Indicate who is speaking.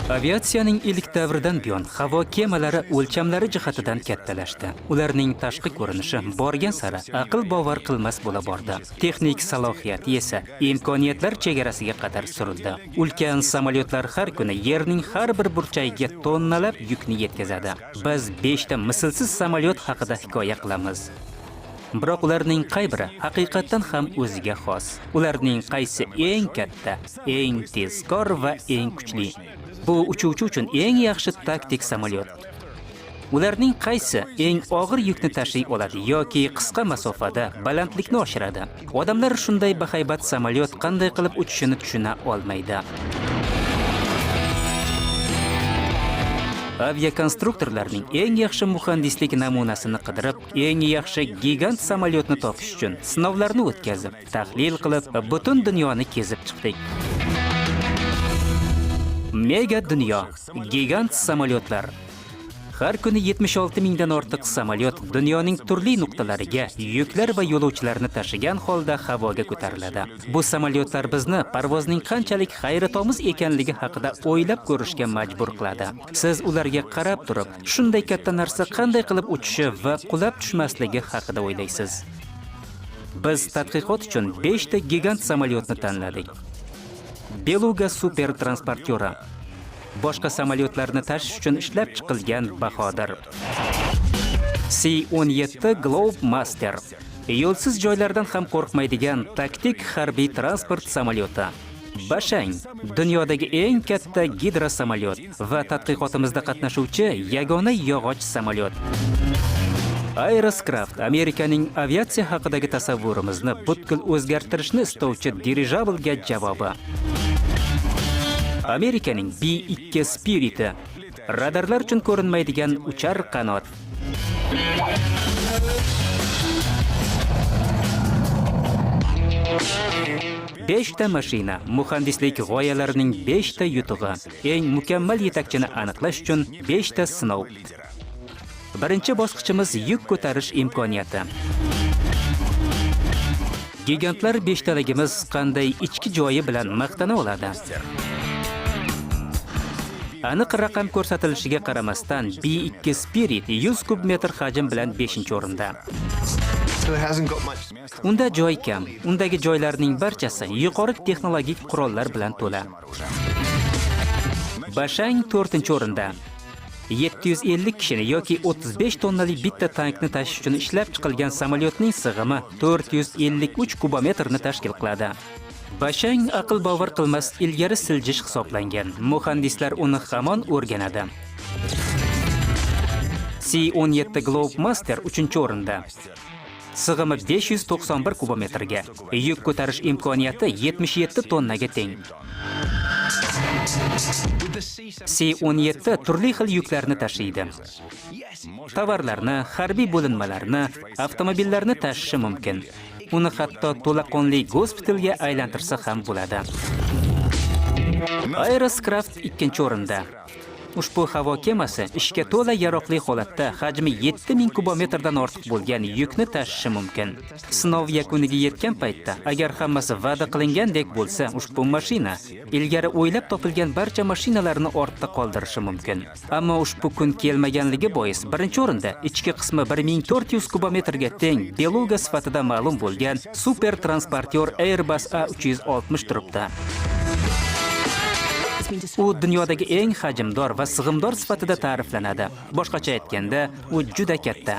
Speaker 1: Aviatsiyaning ilk davridan buyon havo kemalari o'lchamlari jihatidan kattalashdi. Ularning tashqi ko'rinishi borgan sari aql bovar qilmas bo'la bordi. Texnik salohiyati esa imkoniyatlar chegarasiga qadar surildi. Ulkan samolyotlar har kuni yerning har bir burchagiga tonnalab yukni yetkazadi. Biz 5 ta mislsiz samolyot haqida hikoya qilamiz. Biroq ularning qay biri haqiqatan ham o'ziga xos? Ularning qaysi eng katta, eng tezkor va eng kuchli? Bu uchuvchi uchun eng yaxshi taktik samolyot. Ularning qaysi eng og'ir yukni tashiy oladi yoki qisqa masofada balandlikni oshiradi? Odamlar shunday bahaybat samolyot qanday qilib uchishini tushuna olmaydi. Aviakonstruktorlarning eng yaxshi muhandislik namunasini qidirib, eng yaxshi gigant samolyotni topish uchun sinovlarni o'tkazib, tahlil qilib, butun dunyoni kezib chiqdik. Mega dunyo, gigant samolyotlar. Har kuni 76 mingdan ortiq samolyot dunyoning turli nuqtalariga yuklar va yo'lovchilarni tashigan holda havoga ko'tariladi. Bu samolyotlar bizni parvozning qanchalik hayratomuz ekanligi haqida o'ylab ko'rishga majbur qiladi. Siz ularga qarab turib, shunday katta narsa qanday qilib uchishi va qulab tushmasligi haqida o'ylaysiz. Biz tadqiqot uchun 5 ta gigant samolyotni tanladik. Beluga super transportyori. Boshqa samolyotlarni tashish uchun ishlab chiqilgan bahodir. C-17 Globemaster. Yo'lsiz joylardan ham qo'rqmaydigan taktik harbiy transport samolyoti. Bashang, dunyodagi eng katta gidrosamolyot va tadqiqotimizda qatnashuvchi yagona yog'och samolyot. Aeroscraft Amerikaning aviatsiya haqidagi tasavvurimizni butkul o'zgartirishni istovchi dirijablga javobi. Amerikaning B-2 Spirit, radarlar uchun ko'rinmaydigan uchar qanot. Beshta mashina, muhandislik g'oyalarining 5 ta yutug'i, eng mukammal yetakchini aniqlash uchun 5 ta sinov. Birinchi bosqichimiz yuk ko'tarish imkoniyati. Gigantlar 5 taligimiz qanday ichki joyi bilan maqtana oladi? Aniq raqam ko'rsatilishiga qaramasdan B-2 Spirit 100 kub metr hajm bilan 5-o'rinda. Unda joy kam. Undagi joylarning barchasi yuqori texnologik qurollar bilan to'la. Bashang 4-o'rinda. 750 kishini yoki 35 tonnali bitta tankni tashish uchun ishlab chiqilgan samolyotning sig'imi 453 kubometrni tashkil qiladi. Bashang aql bovar qilmas ilgari siljish hisoblangan. Muhandislar uni hamon o'rganadi. C-17 Globemaster 3-o'rinda. Sig'imi 591 kubometrga, yuk ko'tarish imkoniyati 77 tonnaga teng. C-17 turli xil yuklarni tashiydi. Tovarlarni, harbiy bo'linmalarni, avtomobillarni tashishi mumkin. Uni hatto to'laqonli gospitalga aylantirsa ham bo'ladi. Aeroscraft 2-o'rinda. Ushbu havo kemasi ishga to'la yaroqli holatda hajmi 7000 kubometrdan ortiq bo'lgan yukni tashishi mumkin. Sinov yakuniga yetgan paytda, agar hammasi va'da qilingandek bo'lsa, ushbu mashina ilgari o'ylab topilgan barcha mashinalarni ortda qoldirishi mumkin. Ammo ushbu kun kelmaganligi bois, birinchi o'rinda ichki qismi 1400 kubometrga teng Beluga sifatida ma'lum bo'lgan super transportyor Airbus A360 turibdi. U dunyodagi eng hajmdor va sig'imdor sifatida ta'riflanadi. Boshqacha aytganda, u juda katta.